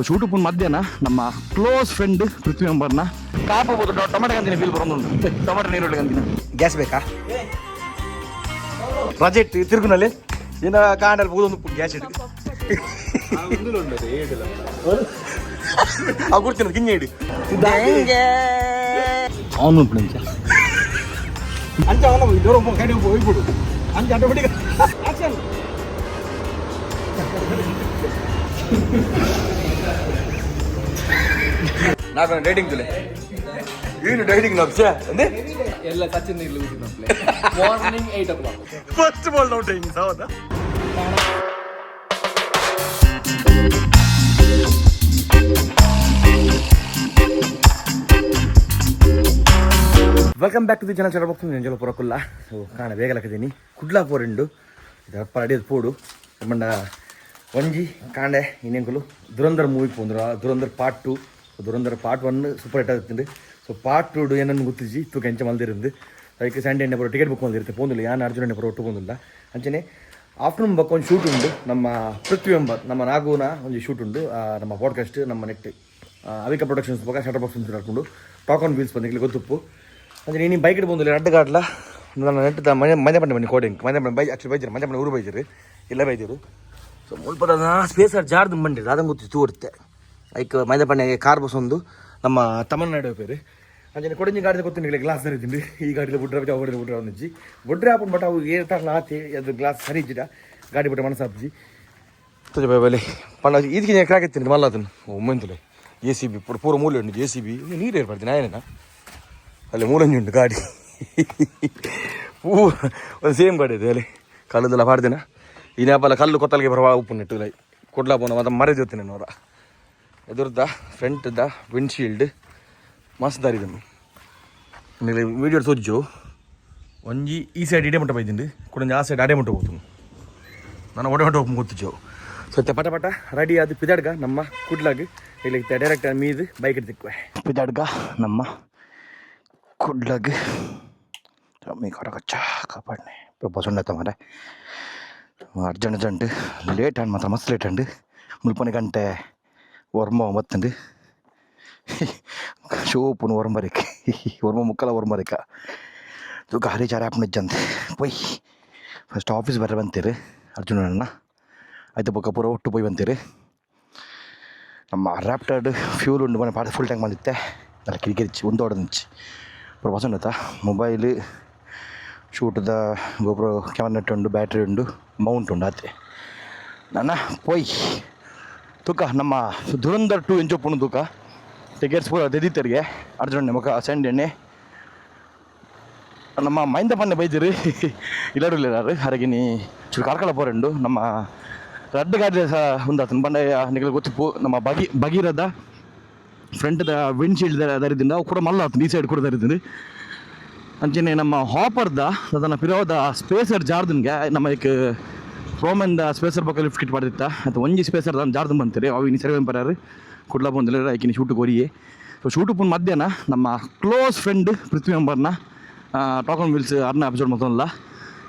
Shoot ಉಪ್ಪು ಮಧ್ಯಾಹ್ನ ನಮ್ಮ ಕ್ಲೋಸ್ ಫ್ರೆಂಡ್ ಪೃಥ್ವಿ ಅಂಬರ್ನ ಕಾಪಬಹುದು ಟೊಮೆಟೊ ಕಂತಿನ ಫೀಲ್ ಬರೋದು ಟೊಮೆಟೊ ನೀರುಳ್ಳಿ ಕಂತಿನ ಗ್ಯಾಸ್ ಬೇಕಾ ಪ್ರಾಜೆಕ್ಟ್ ತಿರುಗುನಲ್ಲಿ ಏನ ಕಾಂಡಲ್ಲಿ ಹೋದೊಂದು ಗ್ಯಾಸ್ ಇಟ್ಟು ಕೊಡ್ತೀನಿ ಗಿಂಜೆ ಇಡಿ ಅವನು ಅಂಚ ಅವನ ಇದರ ಕಡೆ ಹೋಗ್ಬಿಡು ಅಂಚ ಆಟೋಮೆಟಿಕ್ ಆಕ್ಷನ್ నాకు డైటింగ్ తులే ఈయన డైటింగ్ నప్సా అంటే ಎಲ್ಲ ಸಚಿನ್ ಇಲ್ಲಿ morning 8 o'clock first ball out అయింది సావదా welcome back to the channel చడబొక్కు నేను జలపురకుల్లా సో కాణ వేగలకదిని కుడ్లా పోరెండు ಇದಪ್ಪ ಅಡಿಯದು ಪೋಡು ಮಂಡ ಒಂಜಿ ಕಾಂಡೆ ಇನ್ನೆಂಕುಲು ದುರಂಧರ್ ಮೂವಿ ಪೋಂದ್ರ Dhurandhar part 2 Dhurandhar part 1 super hit ಆಗುತ್ತದೆ ಸೊ ಪಾರ್ಟ್ 2 ಏನನ್ನು ಗೊತ್ತಿಜಿ ತೂಕ ಎಂಚ ಮಲ್ದಿರಂದು ಅದಕ್ಕೆ ಸಂಡೇ ಎಣ್ಣೆ ಬರೋ ಟಿಕೆಟ್ ಬುಕ್ ಮಾಡಿರುತ್ತೆ ಪೋಂದಿಲ್ಲ ಯಾನು ಅರ್ಜುನ ಎಣ್ಣೆ ಬರೋ ಒಟ್ಟು ಪೋಂದಿಲ್ಲ ಅಂಚನೆ ಆಫ್ಟರ್ನೂನ್ ಬಕ್ಕ ಒಂದು ಶೂಟ್ ಉಂಡು ನಮ್ಮ ಪೃಥ್ವಿ ಎಂಬ ನಮ್ಮ ನಾಗೂನ ಒಂದು ಶೂಟ್ ಉಂಡು ನಮ್ಮ ಪಾಡ್ಕಾಸ್ಟ್ ನಮ್ಮ ನೆಟ್ ಅವಿಕ ಪ್ರೊಡಕ್ಷನ್ಸ್ ಬಕ್ಕ ಶಟರ್ ಬಾಕ್ಸ್ ಅಂತ ಹಾಕೊಂಡು ಟಾಕ್ ಆನ್ ವೀಲ್ಸ್ ಬಂದಿಲ್ಲ ಗೊತ್ತುಪ್ಪು ಅಂದರೆ ನೀನು ಬೈಕ್ ಬಂದಿಲ್ಲ ಅಡ್ಡಗಾಡ್ಲ ನನ್ನ ನೆಟ್ ಮನೆ ಪಂಡೆ ಬನ್ನಿ ಕೋಡಿಂಗ್ ಮನೆ ಬೈ ಆಕ್ಚುಲಿ ಬೈದಿರಿ ಮನೆ ಪಂಡೆ ಊರು ಬೈದಿರಿ ಇಲ್ಲ ಬೈದಿರು ಸೊ ಮುಲ್ಪದ ಸ್ಪೇಸರ್ ಜಾರ್ದು ಬಂದಿರಿ ಅದನ್ನು ಗೊತ್ತಿತ್ತು ತೋರುತ್ತೆ ಲೈಕ್ ಮೈದ ಪಂಡೆ ಕಾರ್ ಬಸ್ ಒಂದು ನಮ್ಮ ತಮಿಳ್ನಾಡು ಪೇರು ಅಂಚನೆ ಕೊಡಂಜಿ ಗಾಡಿ ಗೊತ್ತಿಲ್ಲ ಗ್ಲಾಸ್ ಸರಿತೀನಿ ಈ ಗಾಡಿಲಿ ಬುಡ್ರೆ ಗಾಡಿ ಬುಡ್ರೆ ಒಂದಿಜ್ಜಿ ಬುಡ್ರೆ ಹಾಕೊಂಡು ಬಟ್ ಅವು ಏರ್ತಾರಲ್ಲ ಆತಿ ಅದು ಗ್ಲಾಸ್ ಸರಿ ಇಜ್ಜಿಟ ಗಾಡಿ ಬಿಟ್ಟರೆ ಮನಸ್ಸು ಹಾಪ್ಜಿ ತುಜ ಬೈಬಲಿ ಪಂಡ ಇದಕ್ಕೆ ಕ್ರಾಕ್ ಎತ್ತೀನಿ ಮಲ್ಲ ಅದನ್ನು ಒಮ್ಮೆಂತಲೇ ಜೆ ಸಿ ಬಿ ಪೂರ ಮೂಲೆ ಉಂಟು ಜೆ ಸಿ ಬಿ ನೀರು ಏರ್ಪಡ್ತೀನಿ ಆಯನೇನ ಅಲ್ಲಿ ಮೂಲಂಜಿ ಉಂಟು ಗಾಡಿ ಒಂದು ಸೇಮ್ ಗಾಡಿ ಇದೆ ಅಲ್ಲಿ ಕಲ್ಲದೆಲ್ಲ ಪಾಡ್ದಿನ ಈ ನ್ಯಾಪಲ್ಲ ಕಲ್ಲು ಕೊತ್ತಲಿಗೆ ಬರುವ ಉಪ್ಪು ನೆಟ್ಟು ಲೈ ಕೊಡ್ಲಾ ಪೋನ ಮತ್ತೆ ಮರೆ ಜೊತೆ ನೋಡ ಎದುರ್ದ ಫ್ರಂಟ್ದ ವಿಂಡ್ಶೀಲ್ಡ್ ಮಸ್ತ್ ದಾರಿದನು ವೀಡಿಯೋ ಸೋಜ್ಜು ಒಂಜಿ ಈ ಸೈಡ್ ಇಡೇ ಮಟ್ಟ ಬೈದಿಂಡು ಕೊಡಂಜಿ ಆ ಸೈಡ್ ಅಡೇ ಮಟ್ಟ ಹೋಗ್ತು ನಾನು ಒಡೆ ಹೊಟ್ಟೆ ಹೋಗಿ ಗೊತ್ತಿದ್ದೆವು ಸತ್ಯ ಪಟ ಪಟ ರೆಡಿ ಆದ ಪಿದಾಡ್ಗ ನಮ್ಮ ಕುಡ್ಲಾಗ ಇಲ್ಲಿ ಡೈರೆಕ್ಟ್ ಮೀದು ಬೈಕ್ ಇಡ್ತಿಕ್ವೆ ಪಿದಾಡ್ಗ ನಮ್ಮ ಕುಡ್ಲಾಗ మీ కొరకొచ్చా కాపాడినాయి ఇప్పుడు బస్సు ఉండేస్తాం మరి అర్జెంట్ లేట్ అండి మాత్రం మస్తు లేట్ అండి ముల్పని కంటే వర్మ మత్తండి ಶೋಪುನು ಒರಂಬರಿಕೆ ಒರ್ಮ ಮುಕ್ಕಲ ಒರಂಬರಿಕ ತೂಕ ಹರಿಚಾರ ಆ್ಯಪ್ ನಿಜ್ಜಂತೆ ಪೊಯ್ ಫಸ್ಟ್ ಆಫೀಸ್ ಬರ ಬಂತೀರಿ ಅರ್ಜುನಣ್ಣ ಆಯ್ತು ಪಕ್ಕ ಪೂರ ಒಟ್ಟು ಪೋಯ್ ಬಂತೀರಿ ನಮ್ಮ ರ್ಯಾಪ್ಟರ್ಡ್ ಫ್ಯೂಲ್ ಉಂಡು ಮನೆ ಪಾಡ ಫುಲ್ ಟ್ಯಾಂಕ್ ಬಂದಿತ್ತೆ ಅಲ್ಲ ಕಿರಿಕಿರಿಚಿ ಒಂದು ಹೊಡೆದಿಂಚಿ ఇప్పుడు వసంత మొబైల్ షూట్ದ గోప్రో కెమెరా నెట్ ಉಂಡು ಬ್ಯಾಟ್ರಿ ಉಂಡು ಮೌಂಟ್ ಉಂಡು ಆತೆ ನನ್ನ ಪೋಯ್ ತೂಕ ನಮ್ಮ ದುರಂಧರ್ 2 ಎಂಚೊಪ್ಪುಣು ತೂಕ ಟಿಕೆಟ್ಸ್ ಪೂರ ತೆದೀತರಿಗೆ ಅರ್ಜುನ ಮುಖ ಸೆಂಡ್ ಎಣ್ಣೆ ನಮ್ಮ ಮೈಂದ ಪನ್ನೆ ಬೈದಿರಿ ಇಲ್ಲಾರು ಹಾಗೆ ನೀ ಚೂರು ಕಾರ್ಕಳ ಪೋರೆಂಡು ನಮ್ಮ ರಡ್ಡು ಗಾಡಿ ಸಹ ಉಂದಾತನು ಬಂಡ ನಿಮಗೆ ಗೊತ್ತಿಪ್ಪು ನಮ್ಮ ಭಗೀರದ ಫ್ರಂಟ್ದ ವಿಂಡ್ಶೀಲ್ಡ್ ದರಿದಿಂದ ಅವು ಕೂಡ ಮಲ್ಲ ಆತು ಈ ಸೈಡ್ ಕೂಡ ದರಿದ್ದೀನಿ ಅಂಚನೆ ನಮ್ಮ ಹಾಪರ್ದ ಅದನ್ನು ಪಿರೋದ ಸ್ಪೇಸರ್ ಜಾರ್ದನ್ಗೆ ನಮ್ಮ ಈಗ ರೋಮನ್ದ ಸ್ಪೇಸರ್ ಪಕ್ಕ ಲಿಫ್ಟ್ ಕಿಟ್ ಮಾಡಿತ್ತ ಅಥವಾ ಒಂಜಿ ಸ್ಪೇಸರ್ ಜಾರ್ದನ್ ಬಂತೀರಿ ಅವು ಇನ್ನು ಸರಿ ಬಂಪರಾರು ಕುಡ್ಲ ಬಂದಿಲ್ಲ ಐಕಿನ ಶೂಟಿಗೆ ಹೊರಿಯೇ ಸೊ ಶೂಟ್ ಉಪ್ಪು ಮಧ್ಯಾಹ್ನ ನಮ್ಮ ಕ್ಲೋಸ್ ಫ್ರೆಂಡ್ ಪೃಥ್ವಿ ಅಂಬರ್ನ ಟಾಕ್ ಆನ್ ವೀಲ್ಸ್ ಅರ್ನ ಎಪಿಸೋಡ್ ಮೊತ್ತಲ್ಲ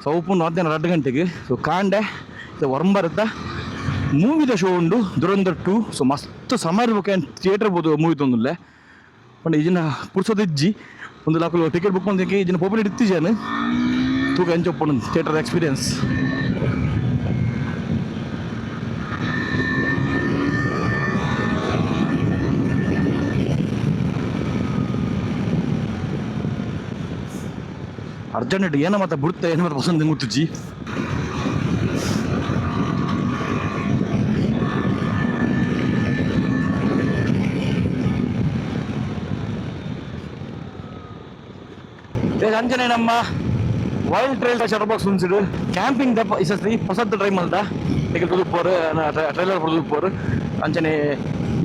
ಸೊ ಉಪ್ಪು ಮಧ್ಯಾಹ್ನ 2 ಗಂಟೆಗೆ ಸೊ ಕಾಂಡೆ ವರ್ಂಬರ್ದ ಮೂವಿದ ಶೋ ಉಂಡು ದುರಂಧರ್ 2 ಸೊ ಮಸ್ತ್ ಸಮರ್ ಬುಕ್ ಥಿಯೇಟರ್ ಬೋದು ಮೂವಿ ತೊಂದಿಲ್ಲ ಪಂಡ ಈಜಿನ ಪುರ್ಸೋದಿಜ್ಜಿ ಒಂದು ಲಾಕಲು ಟಿಕೆಟ್ ಬುಕ್ ಮಾಡ್ಲಿಕ್ಕೆ ಈಜಿನ ಪಾಪ್ಯುಲರ್ ಇತ್ತಿಜಾನು ತೂಕ ಎಂಚೊಪ್ಪು ಥಿಯೇಟರ್ ಎಕ್ಸ್ಪೀರಿಯನ್ಸ್ ಅರ್ಜೆಂಟ್ ಏನೋ ಮತ್ತೆ ಬಿಡುತ್ತೆ ಏನು ಮತ್ತೆ ಪಸಂದ್ ಗೊತ್ತಿಜ್ಜಿ ಅಂಜನೆ ನಮ್ಮ ವೈಲ್ಡ್ ಟ್ರೈಲ್ ಶಟರ್ ಬಾಕ್ಸ್ ಉಂಸಿಡು ಕ್ಯಾಂಪಿಂಗ್ ದಪ್ಪ ಇಸಸ್ತಿ ಹೊಸದು ಟ್ರೈ ಮಲ್ದ ಈಗ ತುದುಪೋರು ಟ್ರೈಲರ್ ತುದುಪೋರು ಅಂಚನೆ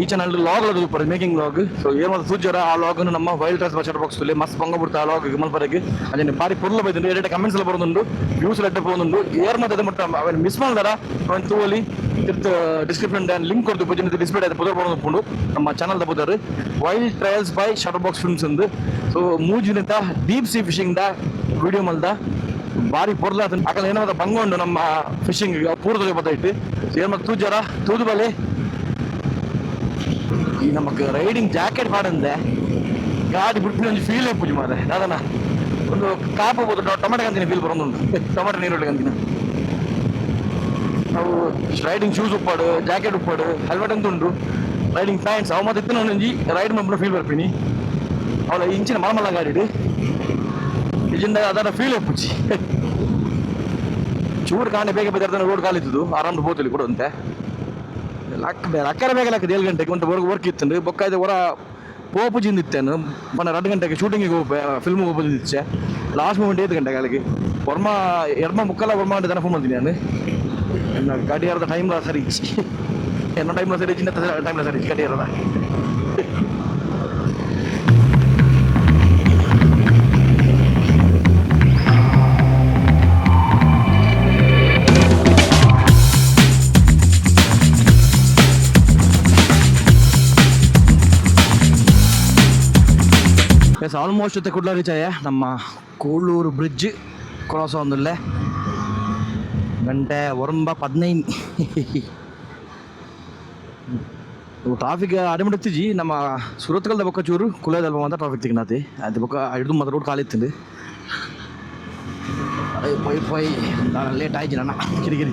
ಈ ಚಾನಲ್ ಲಾಗ್ ತುದುಪೋರು ಮೇಕಿಂಗ್ ಲಾಗ್ ಸೊ ಏನು ಮತ್ತೆ ಸೂಚರ ಆ ಲಾಗನ್ನು ನಮ್ಮ ವೈಲ್ಡ್ ಟ್ರೈಲ್ ಶಟರ್ ಬಾಕ್ಸ್ ತುಲೆ ಮಸ್ತ್ ಬಂಗ ಬಿಡ್ತಾ ಆ ಲಾಗ್ ಮಲ್ಪರಗೆ ಅಂಜನೆ ಬಾರಿ ಪೊರ್ಲ ಬೈದು ಎರಡು ಕಮೆಂಟ್ಸ್ ಎಲ್ಲ ಬರೋದುಂಡು ವ್ಯೂಸ್ ಲೆಟ್ಟ പോകുന്നുണ്ട് ಏರ್ ಮತ್ತೆ ಮಟ್ಟ ಅವನು ಮಿಸ್ ಮಾಡ್ದಾರ ಅವನು ತೂವಲಿ ತಿರ್ತು ಡಿಸ್ಕ್ರಿಪ್ಷನ್ ಲಿಂಕ್ ಕೊಡ್ತು ಪೂಜೆ ಡಿಸ್ಪ್ಲೇ ಆಯ್ತು ಪುದರ್ ಬರೋದು ನಮ್ಮ ಚಾನಲ್ ದಬ್ಬುದಾರು Wild Trails by Shutter Box Films ಅಂದು ಸೊ ಮೂಜಿನಿಂದ ಡೀಪ್ ಸಿ ಫಿಶಿಂಗ್ ದ ವಿಡಿಯೋ ಮಲ್ದ ಭಾರಿ ಪೊರ್ಲ ಯಾಕಂದ್ರೆ ಏನೋ ಬಂಗೊಂಡು ನಮ್ಮ ಫಿಶಿಂಗ್ ಪೂರ್ವದಲ್ಲಿ ಬತ್ತೈತಿ ಏನು ಮತ್ತೆ ತೂಜಾರ ತೂದು ಬಲೆ ಈ ನಮಗೆ ರೈಡಿಂಗ್ ಜಾಕೆಟ್ ಪಾಡಂದೆ ಗಾಡಿ ಬಿಟ್ಟು ಒಂದು ಫೀಲ್ ಪೂಜೆ ಮಾರೆ ಅದನ್ನ ಒಂದು ಕಾಪ ಹೋದ ಟೊಮೆಟೊ ಕಂತಿನ ಫೀಲ್ ಬರೋದುಂಟು ಟೊಮೆಟೊ ನೀರುಳ್ಳಿ ಕಂತಿನ ನಾವು ರೈಡಿಂಗ್ ಶೂಸ್ ಉಪ್ಪಾಡು ಜಾಕೆಟ್ ಉಪ್ಪಾಡು ಹೆಲ್ಮೆಟ್ ಅಂತ ಉಂಟು ರೈಡಿಂಗ್ ಪ್ಯಾಂಟ್ಸ್ ಅವು ಮತ್ತೆ ಇತ್ತು ಒಂಜಿ ರೈಡ್ ಮಬ್ಬನ ಫೀಲ್ ಬರ್ತೀನಿ ಅವಳ ಇಂಚಿನ ಮಳಮಲ್ಲ ಗಾಡಿ ಇಲ್ಲಿಂದ ಅದರ ಫೀಲ್ ಪೂಜಿ ಚೂರು ಕಾಣೆ ಬೇಗ ಬೇಗ ರೋಡ್ ಕಾಲಿದ್ದು ಆರಾಮ್ ಬೋತಲ್ಲಿ ಕೊಡುವಂತೆ ಅಕ್ಕರೆ ಬೇಗ ಲೆಕ್ಕದ 7 ಗಂಟೆಗೆ ಒಂದು ವರ್ಕ್ ಇತ್ತು ಬೊಕ್ಕಾಯ್ದು ಹೊರ ಪೋಪುಜಿಂದ ಇತ್ತೇನು ಮೊನ್ನೆ 2 ಗಂಟೆಗೆ ಶೂಟಿಂಗಿಗೆ ಹೋಗ್ಬೇ ಫಿಲ್ಮ್ ಹೋಗ್ಬೋದಿಚ್ಚೆ ಲಾಸ್ಟ್ ಮೂಮೆಂಟ್ 5 ಗಂಟೆಗೆ ಅಲ್ಲಿಗೆ ವರ್ಮ ಎರ್ಮ ಮುಕ್ಕಲ್ಲ ವರ್ಮ ಅಂತ ತನ ಫೋನ್ ಮಾಡ್ತೀನಿ ನಾನು ಗಾಡಿ ಯಾರದ ಟೈಮ್ ಸರಿ ಏನೋ ಟೈಮ್ಲ ಸರಿ ಚಿನ್ನ ಟೈಮ್ಲ ಸರಿ ಗಾಡಿ ಯಾರದ ಆಲ್ಮೋಸ್ಟ್ ಜೊತೆ ಕುಡ್ಲ ರೀಚ್ ಆಯ ನಮ್ಮ ಕೂಳೂರು ಬ್ರಿಡ್ಜ್ ಕ್ರಾಸ್ ಆಂದುಲ್ಲೆ ಗಂಟೆ 9:15 ಟ್ರಾಫಿಕ್ ಅಡಿಮಿಡ್ತಿಜಿ ನಮ್ಮ ಸುರತ್ಕಲ್ದ ಬೊಕ್ಕ ಚೂರು ಕುಲೇದಲ್ಪ ಮಾತ್ರ ಟ್ರಾಫಿಕ್ ತಿಗ್ನಾತಿ ಅದು ಬೊಕ್ಕ ಹಿಡಿದು ಮಾತ್ರ ರೋಡ್ ಕಾಲಿತ್ತಿಂದು ಪೈ ಲೇಟ್ ಆಯ್ತು ನನ್ನ ಕಿರಿಕಿರಿ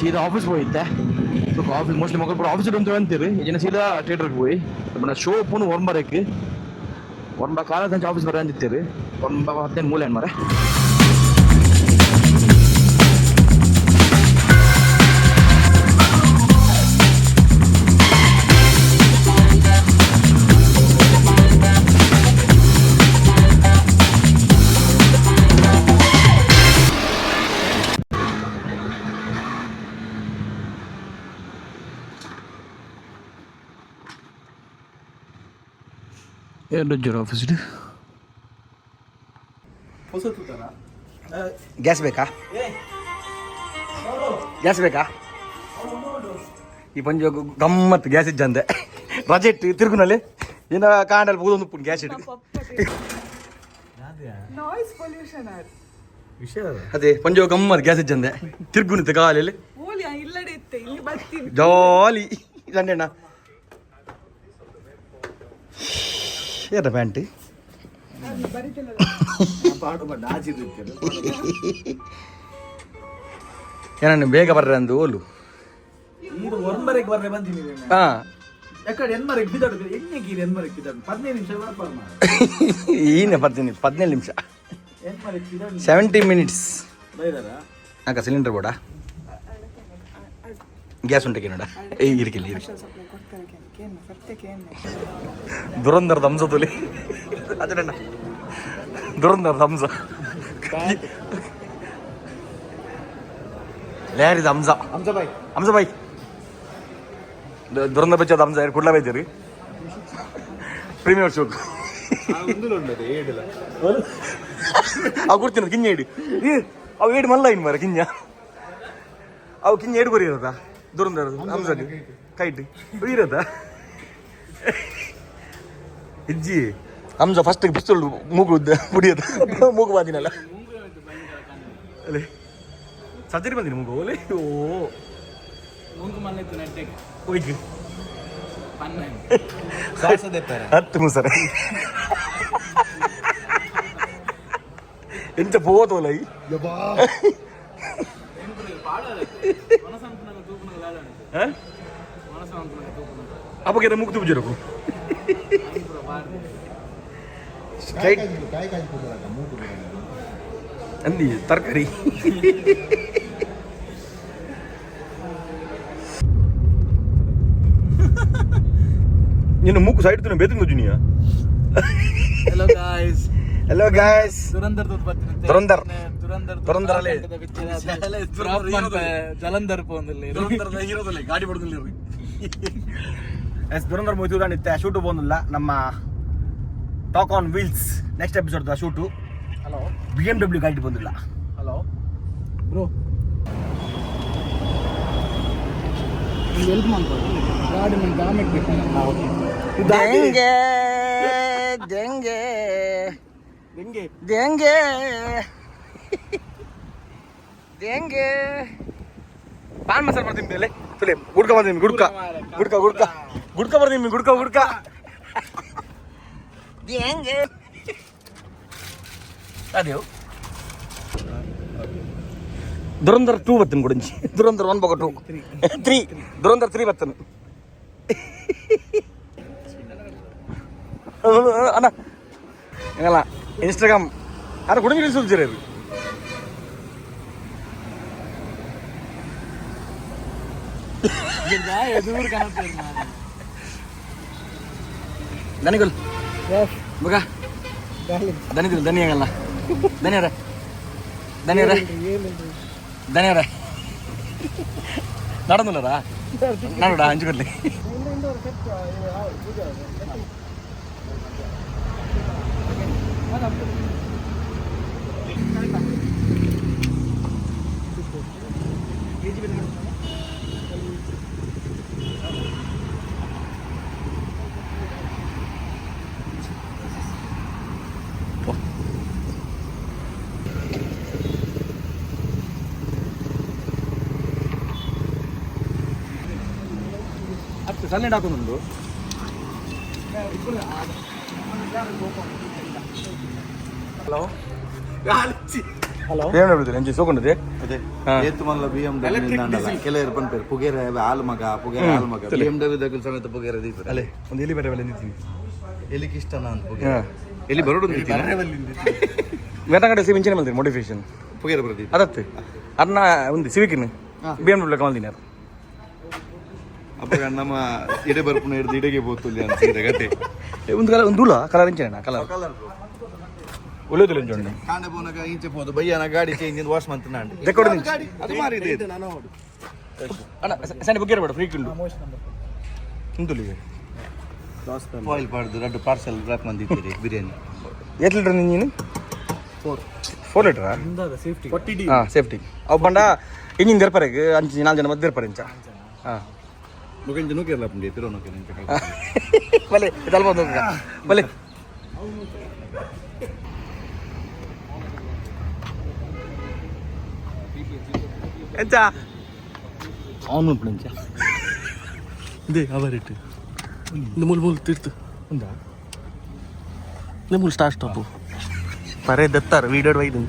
ಸೀದಾ ಆಫೀಸ್ ಹೋಗಿದ್ದೆ ಆಫೀಸ್ ಮೋಸ್ಟ್ಲಿ ಮಕ್ಕಳು ಕೂಡ ಆಫೀಸ್ ಅಂತ ಅಂತೀರಿ ಈಜಿನ ಸೀದಾ ಥಿಯೇಟರ್ಗೆ ಹೋಗಿ ಶೋ ಪೂನು ಒರ್ಮರಕ್ಕೆ ಒಂದು ಕಾಲದ ಆಫೀಸ್ ಬರ ಅಂದಿತ್ತೀರಿ 9:15 ಮೂಲೆ ಮರೆ ಏನು ಜೋರ ಆಫೀಸ್ ಗ್ಯಾಸ್ ಬೇಕಾ ಗ್ಯಾಸ್ ಬೇಕಾ ಈ ಪಂಜ ಗಮ್ಮತ್ತು ಗ್ಯಾಸ್ ಇಜ್ಜಂದೆ ರಜೆ ಇಟ್ಟು ತಿರುಗುನಲ್ಲಿ ಏನ ಕಾಂಡಲ್ಲಿ ಹೋದೊಂದು ಪುಣ್ ಗ್ಯಾಸ್ ಇಟ್ಟು ಅದೇ ಪಂಜ ಗಮ್ಮತ್ತು ಗ್ಯಾಸ್ ಇಜ್ಜಂದೆ ತಿರುಗುನಿತ್ತು ಕಾಲಲ್ಲಿ ಜಾಲಿ ಜಂಡೆಣ್ಣ ಏನ ಪ್ಯಾಂಟ್ ಏನ ಬೇಗ ಬರ್ರೆ ಅಂದು ಓಲು ಹಾ ಈನೆ 15 ನಿಮಿಷ 70 ಮಿನಿಟ್ಸ್ ನಾಕ ಸಿಲಿಂಡರ್ ಬೋಡ ಗ್ಯಾಸ್ ಉಂಟಕ್ಕೆ ನೋಡ ಇರಿಕಿಲ್ಲ ದುರಂದರದ ಹಂಸ ತೊಲಿ ಅದಣ್ಣ ದುರಂದರದ ಹಂಸ ಯಾರಿದ ಹಂಸ ಹಂಸ ಬಾಯ್ ದುರಂದ ಬೆಚ್ಚದ ಹಂಸ ಯಾರು ಕುಡ್ಲ ಬೈತೀರಿ ಪ್ರೀಮಿಯರ್ ಶೋಕ್ ಅವು ಕೊಡ್ತೀನಿ ಕಿಂಜ ಇಡಿ ಅವು ಏಡು ಮಲ್ಲ ಇನ್ ಮಾರ ಕಿಂಜ ಅವು ಕಿಂಜ ಏಡು ಬರೀ ಇರೋದಾ ದುರಂದರ ಹಂಸಗೆ ಕೈಟ್ ಇರೋದ ಇಜ್ಜಿ ಹಂಸ ಫಸ್ಟ್ ಬಿಸ್ತುಳು ಮೂಗು ಮುಡಿಯೋದು ಮೂಗು ಬಾದಿನಲ್ಲ ಅಲ್ಲೇ ಸರ್ಜರಿ ಬಂದಿನಿ ಮೂಗು ಓಲೆ ಓ ಹೋಯ್ತು 10 ಮುಸರ ಎಂತ పోతోల ಅಪ್ಪಗೆ ಮುಕ್ತು ಬುಜರಕು ಅಂದಿ ತರಕಾರಿ ನೀನು ಮೂಕು ಸೈಡ್ ತುನ ಬೇತಿನ ಜುನಿಯಾ Hello guys. Hello guys. Durandar tut barತೀನಿ. Durandar ಅಲ್ಲಿ ಜಲಂಧರ್ ಪೋಂದಲ್ಲಿ ದುರಂದರದ ಹೀರೋದಲ್ಲಿ ಗಾಡಿ ಬಡದಲ್ಲಿ ಎಸ್ ದುರಂದರ್ ಮೂವಿ ನಿತ್ಯ ಶೂಟ್ ಬಂದಿಲ್ಲ ನಮ್ಮ talk on wheels next episode shoot hello BMW ಗಾಡಿ ಬಂದಿಲ್ಲ ಹಲೋ ಬ್ರೋ ಹೆಲ್ಪ್ ಮಾಡ್ತಾರೆ ಗಾಡಿ ಮೇಲೆ ಡ್ಯಾಮೇಜ್ ಬೇಕು ದೆಂಗೆ ದೆಂಗೆ ಹೆಂಗೆ ದೆಂಗೆ ದೆಂಗೆ ಪಾನ್ ಮಸಾಲ ಮಾಡ್ತೀನಿ ಮೇಲೆ ಗುಡ್ಕ ಮಾಡ್ತೀನಿ ಗುಡ್ಕ ಗುಡ್ಕ ಬರ್ತೀನಿ ಗುಡ್ಕ ಹೆಂಗೆ ಅದೇವು ದುರಂಧರ್ 2 ಬರ್ತನು ಗುಡಂಜಿ ದುರಂಧರ್ 1 ಬಗ 2 3 ದುರಂಧರ್ 3 ಬರ್ತನು ಅಣ್ಣ ಹೆಂಗಲ್ಲ ಇನ್ಸ್ಟಾಗ್ರಾಮ್ ಅಣ್ಣ ಗುಡಂಜಿ ರೀಲ್ಸ್ ಉಲ್ಜಿರಿ ಅದು ದನಿಗುಲ್ ಮಗ ದನಿಗುಲ್ ದನಿ ಹೆಂಗಲ್ಲ ದನಿಯರ നടന്നില്ലടാ നാടാ 5 കൊല്ലം ಸಲ್ಲೆಂಡ್ ಹಾಕೊಂಡುಂಟು ಹಲೋ ಹಲೋ ಏನು ಹೇಳ್ತೀರಿ ಎಂಜಿ ಸೋಕೊಂಡಿದೆ ಅದೇ ಏತು ಮಲ್ಲ BMW ನಿಂದಲ್ಲ ಕೆಲವರು ಬಂದ್ಪೇರು ಪುಗೇರ ಹಾಲು ಮಗ BMW ದಾಗ ಸಮೇತ ಪುಗೇರ ದೀಪ ಅಲ್ಲೇ ಒಂದು ಎಲಿ ಬೇರೆ ಬೆಲೆ ನಿಂತೀನಿ ಎಲ್ಲಿಗೆ ಇಷ್ಟ ನಾನು ಪುಗೇರ ಎಲ್ಲಿ ಬರೋಡು വേട്ടങ്ങടെ സിവിഞ്ചിനെ മതി മോഡിഫിക്കേഷൻ ಪುಗೇರ ಬರೋದು ಅದತ್ತೆ ಅದನ್ನ ಒಂದು ಸಿವಿಕಿನ BMW ಕಮಲ್ದಿನ ಅಪ್ಪ ನಮ್ಮ ಎಡೆ ಬರ್ಪುನ ಹಿಡಿದು ಇಡೆಗೆ ಬೋತುಲ್ಲಿ ಅನ್ಸಿದ್ರೆ ಗತೆ ಒಂದು ಕಲರ್ ಒಂದು ಧೂಳ ಕಲರ್ ಇಂಚೇನ ಕಲರ್ ಒಳ್ಳೆದಿಲ್ಲ ಇಂಚೋಂಡಿ ಕಾಂಡೆ ಬೋನಗ ಇಂಚೆ ಹೋದು ಬಯ್ಯನ ಗಾಡಿ ಚೇಂಜ್ ಇಂದ ವಾಶ್ ಮಂತ ನಾಂಡಿ ರೆಕಾರ್ಡ್ ಗಾಡಿ ಅದು ಮಾರಿದೆ ಅಣ್ಣ ಸಣ್ಣ ಬುಕ್ ಇರಬೇಡ ಫ್ರೀ ಕಿಂಡು ಇಂದುಲಿಗೆ ಫಾಯಿಲ್ ಪಾಡ್ದು ಎರಡು ಪಾರ್ಸೆಲ್ ಡ್ರಾಪ್ ಮಂದಿದ್ದೀರಿ ಬಿರಿಯಾನಿ 8 ಲೀಟರ್ ನೀನು 4 ಲೀಟರ್ ಸೇಫ್ಟಿ ಹಾಂ ಸೇಫ್ಟಿ ಅವು ಬಂಡ ಇಂಜಿನ್ ತೆರ್ಪರೆಗೆ 4 ಜನ ಮಧ್ಯೆ ತೆರ್ಪರೆ ಇಂಚ ಹಾಂ ಮುಗಿಂಜ ನೂಕಿರಲ್ಲ ಪುಂಡಿ ಪಿರೋ ನೂಕಿರ ಇಂಚ ಬಲೆ ಇದಲ್ವ ನೋಕ ಬಲೆ ಎಂಚ ಅವನು ಉಂಟು ಇಂಚ ಇದೇ ಅವರಿಟ್ಟು இந்த மூல் தீர்த்து ఉందా இந்த மூல் ஸ்டார்ட் ஸ்டாப்பு పరే దత్తారు వీడియో వైదు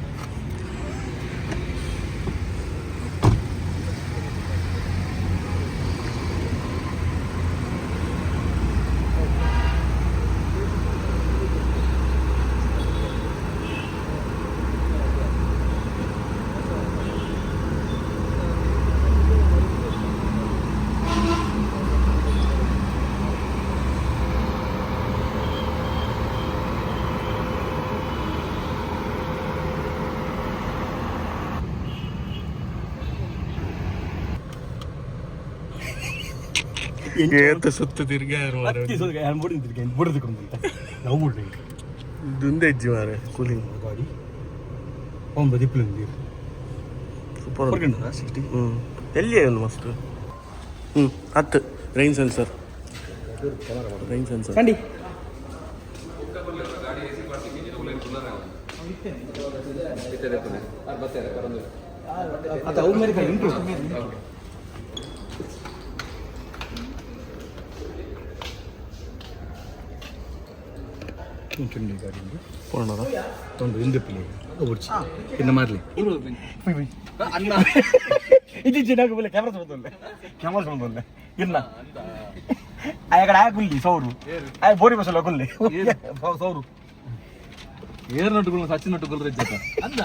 ಏತ ಸುತ್ತ ತಿರ್ಗಾರು ದುಂದೆ ಇಜ್ಜಿ ಮಾರೆ ಕೂಲಿಂಗ್ ಗಾಡಿ ಒಂದು ದಿಪ್ಲು ಸೂಪರ್ ಎಲ್ಲಿ ಒಂದು ಮಸ್ತ್ 10 ರೈನ್ ಸೆನ್ಸರ್ ಕಂಡಿ ಅದು ಅವ್ರ ಮೇಲೆ ಇಂಟ್ರು ಚುಂಡಿ ಗಾಡಿ ಪೋಣದ ತೊಂದು ಹಿಂದೆ ಪಿಲಿ ಓಡ್ಸಿ ಇನ್ನು ಮಾರ್ಲಿ ಅಣ್ಣ ಇದು ಚೆನ್ನಾಗಿ ಬೋಲೆ ಕ್ಯಾಮ್ರಾ ತೊಗೊಂಡ್ಲೆ ಇಲ್ಲ ಅక్కడ ಆಗುಲ್ಲಿ ಸೌರು ಆಯ್ ಬೋರಿ ಬಸಲ್ಲ ಕೊಲ್ಲಿ ಸೌರು ಏರ್ ನಟ್ಟುಗಳು ಸಚಿನ್ ನಟ್ಟುಗಳು ರಜ್ಜಕ ಅಂದ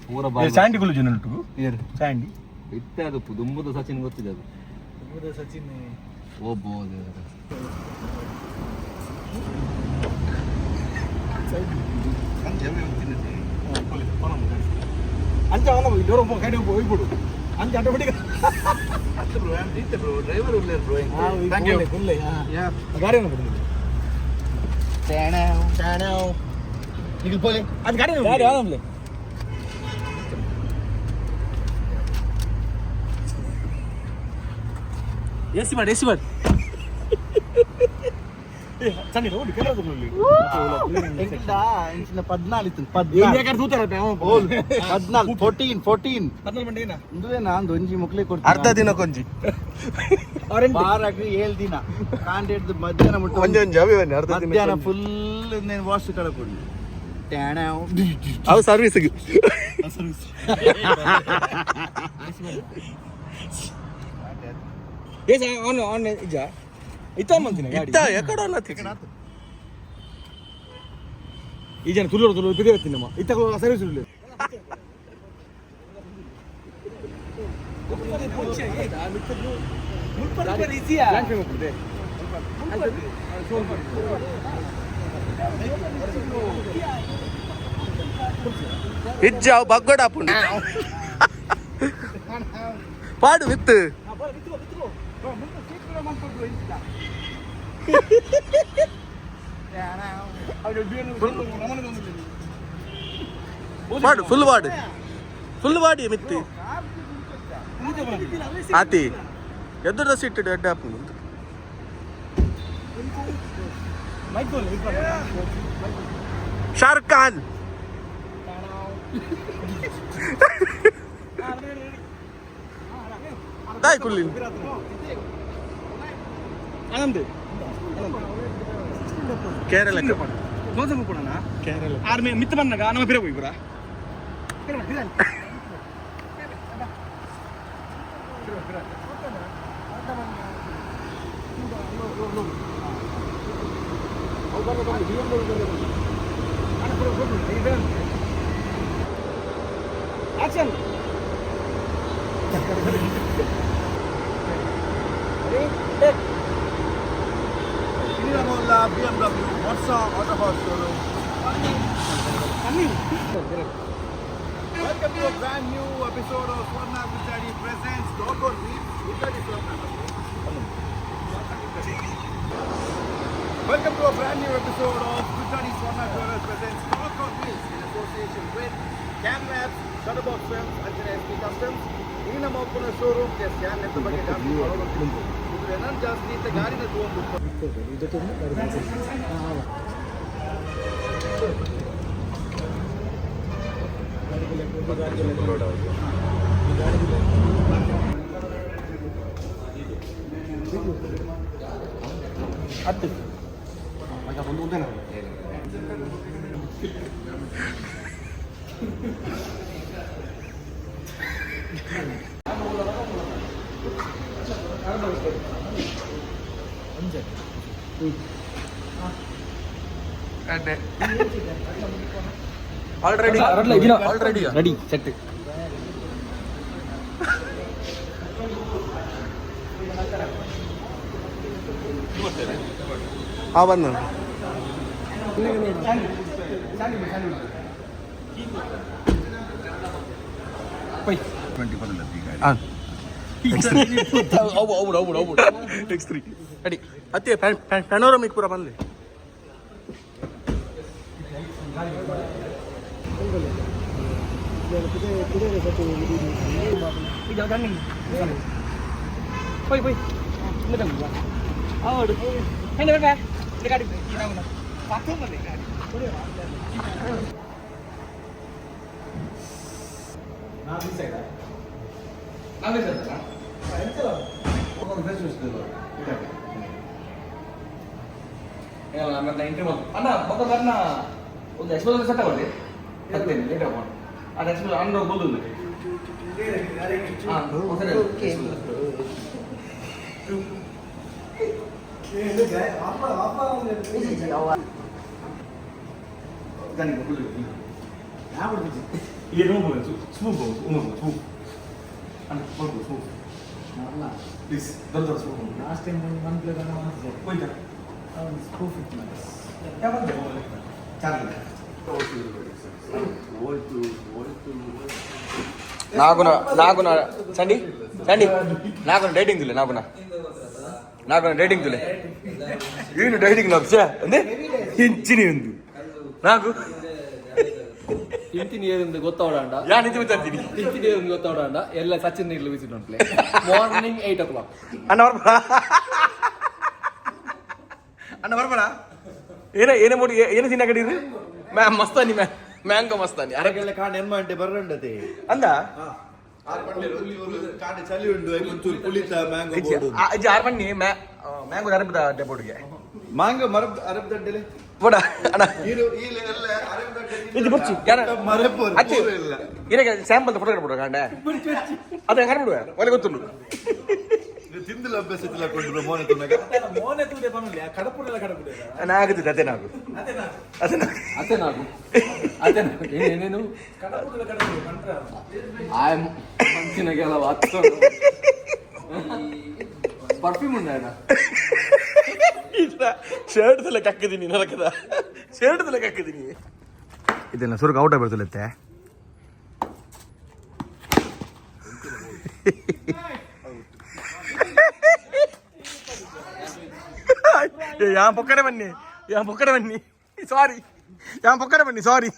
ಪೂರ ಸ್ಯಾಂಡಿ ಗುಲ್ಲು ಜನ ನಟ್ಟು ಏರ್ ಸ್ಯಾಂಡಿ ಇತ್ತೆ ಅದು ದುಂಬುದ ಸಚಿನ್ ಗೊತ್ತಿದೆ ಅದು ಸಚಿನ್ ಓಬಹುದು ಅಂಚ ಅವನ ಡೋರ್ ಗಾಡಿ ಹೋಗ್ಬಿಡು ಅಂಚ ಆಟೋಮೆಟಿಕ್ ಡ್ರೈವರ್ ಉಳ್ಳೇರು ಬ್ರೋ ಥ್ಯಾಂಕ್ ಯು ಗಾಡಿ ಬಿಡು ನಿಖಿಲ್ ಪೋಲೆ ಅದು ಗಾಡಿ ಗಾಡಿ ಯಾವ್ದು ಎಸಿ ಮಾಡಿ ಸಣ್ಣ ನೋಡಿ ಕೆಲವರಲ್ಲಿ 14 14 ಒಂಜಿ ಮುಕ್ಲೆ ಕೊಡ್ತೀನಿ ಅರ್ಧ ದಿನಕ್ಕೊಂಜಿ ಬಾರಾಗಿ 7 ದಿನ ಕಾಂಡಿದ್ದು ಮಧ್ಯಾಹ್ನ ಮುಟ್ಟ ಮಧ್ಯಾಹ್ನ ಫುಲ್ నేను ವಾಶ್ ಕಳಕೊಡಿ ಅವು ಸರ್ವಿಸ್ ಈ ಜನ ತುಳು ಬಿದ್ದಿರ್ತೀನಿ ನಮ್ಮ ಇತ್ತ ಸರ್ವಿಸ್ ಇಲ್ಲ ಇಜ್ಜಾವ್ ಬಗ್ಗೋಡಾಪುಂಡು ಪಾಡು ವಿತ್ತು ಪಾಡು ಫುಲ್ ಪಾಡಿ ಮಿತ್ತಿ ಆತಿ ಎದುರ ಸಿಟ್ಟು ಅಡ್ಡ ಹಾಪುಂಡು ಶಾರುಖ್ ಖಾನ್ दाय कुल्लीन आनंद केरला कौन सा मुकुड़ा ना केरला आर्मी मित्र बनना का ना मैं फिर वही पूरा Action! Inamola BMW Versa Auto House showroom. Welcome to a brand new episode of Swarna Gujarati presents Dogor Meets Gujarati Swarna. Welcome to a brand new episode of Gujarati Swarna Jewelers presents Dogor Meets in association with CamLabs, Shutterbox Films, Anjana SP Customs. ಈ ನಮ್ಮ ಒಪ್ಪನ showroom scan ನೆತ್ತ ಬಗ್ಗೆ ಜಾಸ್ತಿ ಮಾಡೋದು ಇದು ಏನಂತ ಜಾಸ್ತಿ ಅಂತ ಗಾಡಿನ ಆಲ್ರೆಡಿ ರೆಡಿ ಸೆಟ್ ಬಂದು X3 ಅಡಿ ಅತ್ತೆ ಪ್ಯಾನೋರಮಿಕ್ ಪೂರ ಬಂದ್ಲಿ ಅಣ್ಣ ಮೊದಲ ಒಂದು ಎಕ್ಸ್ಪೋಸ್ ಸೆಟ್ ಆಗೋದು ಹತ್ತೇನೆ ಲೇಟ್ ಆಗೋಣ ಅದು ಎಕ್ಸ್ಪೋಸ್ ಅಂಡ್ರ ಬೋಲು ಪ್ಲೀಸ್ ದೊಡ್ಡ ಲಾಸ್ಟ್ ಟೈಮ್ ಒಂದು ಪ್ಲೇಟ್ ಹೋಯ್ತಾ నాగున చండి నాగున డైటింగ్ తులే నాగున డైటింగ్ తులే ఈయన డైటింగ్ నాకు ಅಂದೆ ಹಿಂಚಿನಿ ಒಂದು నాకు ತಿಂತೀನಿ ಏನಿಂದ ಗೊತ್ತಾವಡ ಯಾ ನಿಂತು ಬಿಡ್ತೀನಿ ತಿಂತೀನಿ ಏನಿಂದ ಗೊತ್ತಾವಡ ಎಲ್ಲ ಸಚಿನ್ ನೀರು ಬಿಸಿನಪ್ಲೆ ಮಾರ್ನಿಂಗ್ 8 o'clock ಅಣ್ಣ ಬರ್ಬೇಡ ಏನೇ ಮೂಡಿ ಏನು ತಿನ್ನ ಕಡೀರಿ ಮಸ್ತಾನಿ ಮ್ಯಾಂಗೋ ಮಸ್ತಾನಿ ಅರಗೆಲ್ಲ ಕಾಂಡ ಎನ್ಮಂಟೆ ಬರ್ರಂಡತೆ ಅಂದ ಕಾಂಡೆ ಚಳಿ ಉಂಡು ಒಂಚೂರು ಪುಳಿತ ಮ್ಯಾಂಗೋ ಬೋರ್ಡು ಇದು 6 ಮಣಿ ಮ್ಯಾಂಗೋ ಅರಬದ ಡೆಬೋಡ್ಗೆ ಮ್ಯಾಂಗೋ ಮರಬ್ ಅರಬ್ ದಡ್ಡೆಲೆ ಬೋಡ ಅಣ್ಣ ಈರು ಈಲೆಲ್ಲ ಅರಬ್ ದಡ್ಡೆ ಇದು ಬುಚ್ಚಿ ಯಾರ ಮರಪೋರು ಅಚ್ಚಿ ಇಲ್ಲ ಇದಕ್ಕೆ ಸ್ಯಾಂಪಲ್ ಫೋಟೋ ಬಿಡು ಕಾಂಡೆ ಅದೇ ಹರ ಬಿಡುವ ಒಲೆ ಗೊತ್ತುಂಡು ಇದು ತಿಂದಿಲ್ಲ ಅಭ್ಯಾಸ ಇಲ್ಲ ಕೊಂಡ್ರು ಮೋನೆ ತುನಗ ಮೋನೆ ತೂದೆ ಬನ್ನಲ್ಲ ಕಡಪುರಲ್ಲ ಕಡಪುರ ನಾಗುತ್ತಿದೆ ಅದೇ ನಾವು ಅದೇ ಏನೇನು ಕಡಪುರಲ್ಲ ಕಡಪುರ ಕಂಟ್ರ ಆಯ್ ಮಂಚಿನ ಕೆಲವು ಹತ್ತು ಪರ್ಫ್ಯೂಮ್ ಉಂಡ ಶರ್ಟ್ ತಲೆ ಕಕ್ಕಿದೀನಿ ನರಕದ ಶರ್ಟ್ ತಲೆ ಕಕ್ಕಿದೀನಿ ಇದೆಲ್ಲ ಸುರುಕು ಔಟ ಬರ್ತಲತ್ತೆ यहाँ पकड़े बन्नी सॉरी यहाँ पकड़े बन्नी सॉरी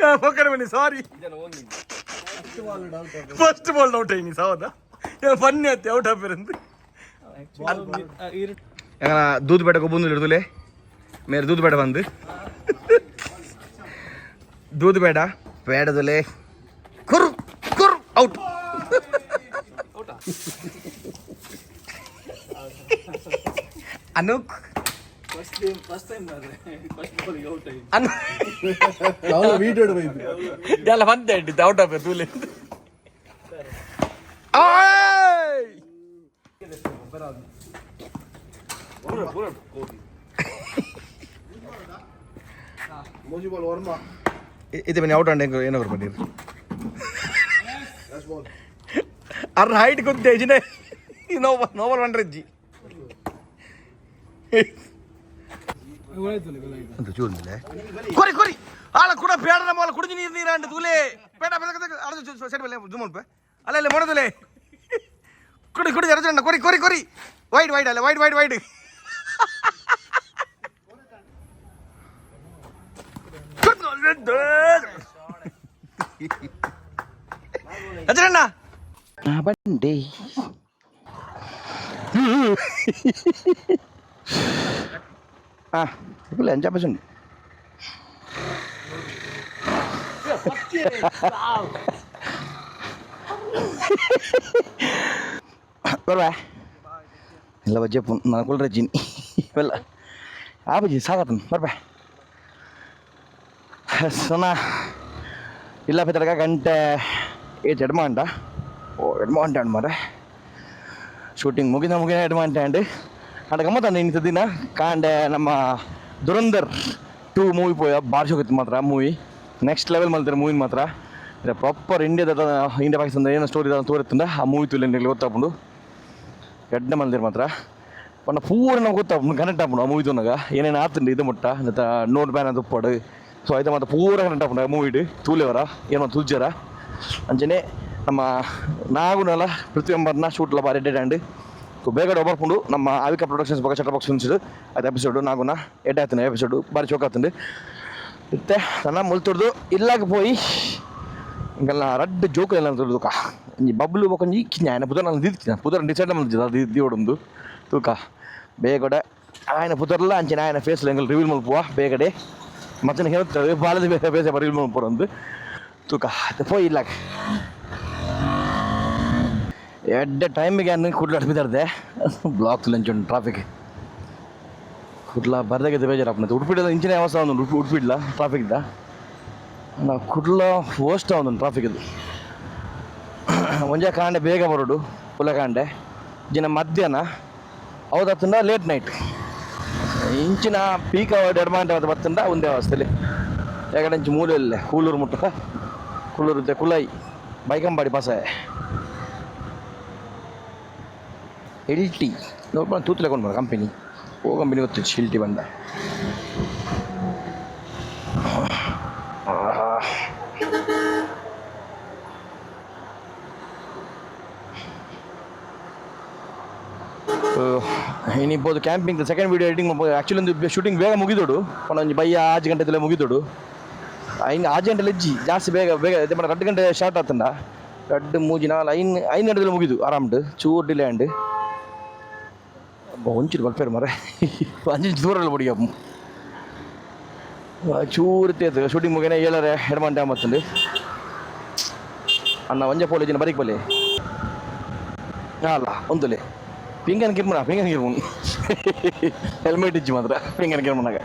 यहाँ पकड़े Bunny sorry first ball out ಆಯ್ನಿ ಸಾವದ ಫನ್ನಿ ಆಯ್ತು ಔಟ್ ಆಪಿರಂದು ಎಂಗನ दूध ಬೇಡ ಬಂದು ಹಿಡಿದುಲೆ ಮೇರೆ दूध ಬೇಡ ಬಂದು दूध ಬೇಡ ಬೇಡದಲೆ ಕುರು ಕುರು ಔಟ್ ಅನುಕ್ ಫಸ್ಟ್ ಟೈಮ್ ಔಟ್ ಆಗಿ ಅನು ನಾವು ವಿಡಿಯೋ ಬೈದು ಎಲ್ಲ ಬಂದೆ ಇಟ್ಟಿದ್ದೆ ಔಟ್ ಆಫ್ ತೂಲೆ ಮುಜಿಬಲ್ ವರ್ಮಾ ಇದು ಬನ್ನಿ ಔಟ್ ಆಂಡ್ ಏನೋ ಬರ್ಬಂಡಿ ಅರ್ ಹೈಟ್ ಗೊತ್ತೇ ಇಜಿನೇ ನೋಬಲ್ ಬಂಡ್ರಜ್ಜಿ ಅಂತ ಚೂರ್ನಿಲ್ಲ ಕೊರಿ ಕೊರಿ ಆಳ ಕೂಡ ಬೇಡ ಮೊಲ ಕುಡಿದು ನೀರು ಅಂಡ್ ತೂಲೆ ಬೇಡ ಬೇಡ ಸೆಟ್ ಮೇಲೆ ಜುಮನ್ ಅಲ್ಲ ಮೊಡದಲೆ ಕುಡಿ ಕುಡಿ ಅರ್ಜುನ ಕೊರಿ ಕೊರಿ ಕೊರಿ ವೈಡ್ ವೈಡ್ ಅಲ್ಲ ವೈಡ್ ವೈಡ್ ವೈಡ್ ಅಜ್ರಣ್ಣ ಬಂಡೆ ఇప్పుడు ఎంత చెప్పండి ಬರ್ವಾ ಇಲ್ಲ ಬಜ್ಜಪ್ಪ ನಾನು ಕುಲ್ ರಜ್ಜಿನಿ ಇಲ್ಲ ಆ ಬಜ್ಜಿ ಸಾಗತ್ತನ ಬರ್ಬಾ ಸೋನಾ ಇಲ್ಲ ಬೆತ್ತಡಗ ಗಂಟೆ ಏಜ್ ಎಡ್ಮಾಂಡ ಓ ಎಡ್ಮಾಂಟ ಅಂಡ್ ಮರ ಶೂಟಿಂಗ್ ಮುಗಿದ ಎಡ್ಮಾಂಟ ಅಂಡ್ ಅಡ ಗಮ್ಮತ್ತಂಡ ಇನ್ನಿತ ದಿನ ಕಾಂಡೆ ನಮ್ಮ ದುರಂಧರ್ 2 ಮೂವಿ ಪೋಯ ಭಾರಿ ಹೋಗಿತ್ತು ಮಾತ್ರ ಮೂವಿ ನೆಕ್ಸ್ಟ್ ಲೆವೆಲ್ ಮಲ್ತಾರೆ ಮೂವಿನ ಮಾತ್ರ ಪ್ರಾಪರ್ ಇಂಡಿಯಾ ಪಾಕಿಸ್ತಾನದ ಏನೋ ಸ್ಟೋರಿ ತೋರುತ್ತಂಡ ಆ ಮೂವಿ ತುಲ್ಲಿ ಗೊತ್ತಾಪುಂಡು ಎಡ್ಡೆ ಮಲ್ದಿರ್ ಮಾತ್ರ ಪಣ್ಣ ಪೂರ ನಾವು ಗೊತ್ತಾಪುಂಡು ಕನೆಕ್ಟ್ ಆಪುಂಡು ಆ ಮೂವಿ ತುನಾಗ ಏನೇನು ಆತುಂಡು ಇದು ಮುಟ್ಟ ನೋಟ್ ಬ್ಯಾನ್ ಅದು ಉಪ್ಪಾಡು ಸೊ ಐತೆ ಮಾತ್ರ ಪೂರ ಕನೆಕ್ಟ್ ಆಪುಂಡು ಆ ಮೂವಿಡು ತೂಲೆವರ ಏನೋ ತುಲ್ಜರ ಅಂಚನೆ ನಮ್ಮ ನಾಗುನಲ್ಲ ಪೃಥ್ವಿಯಂಬರ್ನ ಶೂಟ್ಲ ಬಾರಿ ಎಡ್ಡೆ ಆ್ಯಂಡ್ ಬೇಗ ಬರ್ಪುಂಡು ನಮ್ಮ ಆವಿಕ ಪ್ರೊಡಕ್ಷನ್ಸ್ ಬಗ್ಗೆ ಚಟ್ಟ ಬಾಕ್ಸ್ ಉಂಚಿದು ಅದು ಎಪಿಸೋಡು ನಾಗುನ ಎಡ್ಡೆ ಆಯ್ತಾನೆ ಎಪಿಸೋಡು ಬಾರಿ ಚೋಕಾತುಂಡು ಮತ್ತೆ ನನ್ನ ಮುಲ್ತುಡ್ದು ಇಲ್ಲಾಗ ಪೋಯಿ ఇంకల్లా రెడ్ జోకులు ఎలా దొరుకుతా ఈ బబ్బులు ఒక ఆయన పుదర్ నన్ను దిద్దుతున్నా పుదర్ డిసైడ్ మంది దివ్వడు తూక ಬೇಗಡೆ ఆయన పుదర్లో అంచిన ఆయన ఫేస్లో ఎంగల్ రివీల్ మల్పువా ಬೇಗಡೆ ಮತ್ತನ ಹೇಳ್ತಾರೆ ಬಾಳದ ಬೇಸೆ ರಿವೀಲ್ ಮಲ್ಪೊಂದು ತೂಕ ಪೋಯಿ ಇಲ್ಲ ಎಡ್ಡೆ ಟೈಮಿಗೆ ಅನ್ನ ಕುಡ್ಲ ಬಿದ್ದಾರ್ದೆ ಬ್ಲಾಕ್ ಲಂಚ್ ಟ್ರಾಫಿಕ್ ಕುಡ್ಲ ಬರ್ದಾಗಿದ್ದ ಬೇಜಾರಪ್ಪನ ಉಡುಪಿಡ ಇಂಚಿನ ಅವಸ್ಥೆ ಒಂದು ಉಡುಪಿಡ್ಲ ಟ್ರಾಫಿಕ್ದ ನಾವು ಕುಡ್ಲ ವರ್ಸ್ಟ್ ಒಂದು ಟ್ರಾಫಿಕ್ ಇದು ಮುಂಜೆ ಕಾಂಡೆ ಬೇಗ ಬರೋಡು ಪುಲಕಾಂಡೆ ದಿನ ಮಧ್ಯಾಹ್ನ ಅವತ್ತಂಡ ಲೇಟ್ ನೈಟ್ ಇಂಚಿನ ಪೀಕ್ ಅವರ್ ಎಡ್ಮಾಂಟ್ ಅವತ್ತು ಬತ್ತಂಡ ಒಂದೇ ಅವಸ್ಥೆಯಲ್ಲಿ ಯಾಕಂಚು ಮೂಲೆಯಲ್ಲೇ ಕೂಳೂರು ಮುಟ್ಟ ಕೂಳೂರು ಕುಲಾಯಿ ಬೈಕಂಬಾಡಿ ಪಾಸ ಎಲ್ಟಿ ನೋಡ್ಕೊಂಡು ತೂತ್ಲೆಕೊಂಡು ಬರ ಕಂಪನಿ ಓ ಕಂಪನಿ ಗೊತ್ತಿತ್ತು ಶಿಲ್ಟಿ ಬಂದ ಇನ್ನಿಬೋದು camping second video editing actually ಒಂದು ಶೂಟಿಂಗ್ ಬೇಗ ಮುಗಿದೋಡು ಒಂದು ಬಯ್ಯ 6 ಗಂಟೆದೆಲ್ಲ ಮುಗಿದೋಡು ಹಿಂಗೆ 6 ಗಂಟೆ ಲಜ್ಜಿ ಜಾಸ್ತಿ ಬೇಗ ಬೇಗ ಇದೆ ಮೇಡಮ್ 2 ಗಂಟೆ ಸ್ಟಾರ್ಟ್ ಆತಂಡ 2 3 4 5 ಗಂಟೆದೆಲ್ಲ ಮುಗಿದು ಆರಾಮ್ಡು ಚೂರು ಡಿಲೇ ಆ್ಯಂಡ್ ಒಂಚೂರು ಬಲ್ಪೇರು ಮರ 5 ದೂರಲ್ಲಿ ಬಡಿಯಪ್ಪ ಚೂರು ತೇತು ಶೂಟಿಂಗ್ ಮುಗಿನ 7 ಎಡಮಂಟೆ ಮತ್ತಂದು ಅಣ್ಣ ಒಂಜೆ ಪೋಲೇಜಿನ ಬರೀಕ್ ಬಲೆ ಅಲ್ಲ ಒಂದುಲೆ ಪಿಂಗನ್ ಕಿರ್ಮನ ಹೆಲ್ಮೆಟ್ ಇಜ್ಜಿ ಮಾತ್ರ ಪಿಂಗನ್ ಕಿರ್ಮನಾಗ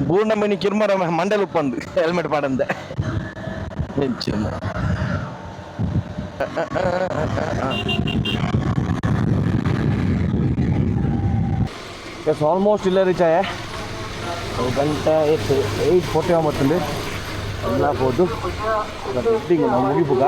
ಬೂರ್ಣ ಮನಿ ಕಿರ್ಮರ ಮಂಡಲ್ ಉಪ್ಪಂದು ಹೆಲ್ಮೆಟ್ ಪಾಡಂದೆ ಹೆಚ್ಚು ಆಲ್ಮೋಸ್ಟ್ ಇಲ್ಲ ರೀಚ್ ಆಯ ಗಂಟೆ 8:40 ಎಲ್ಲ ಹೋದು ನಾವು ಮುಗಿಬುಗ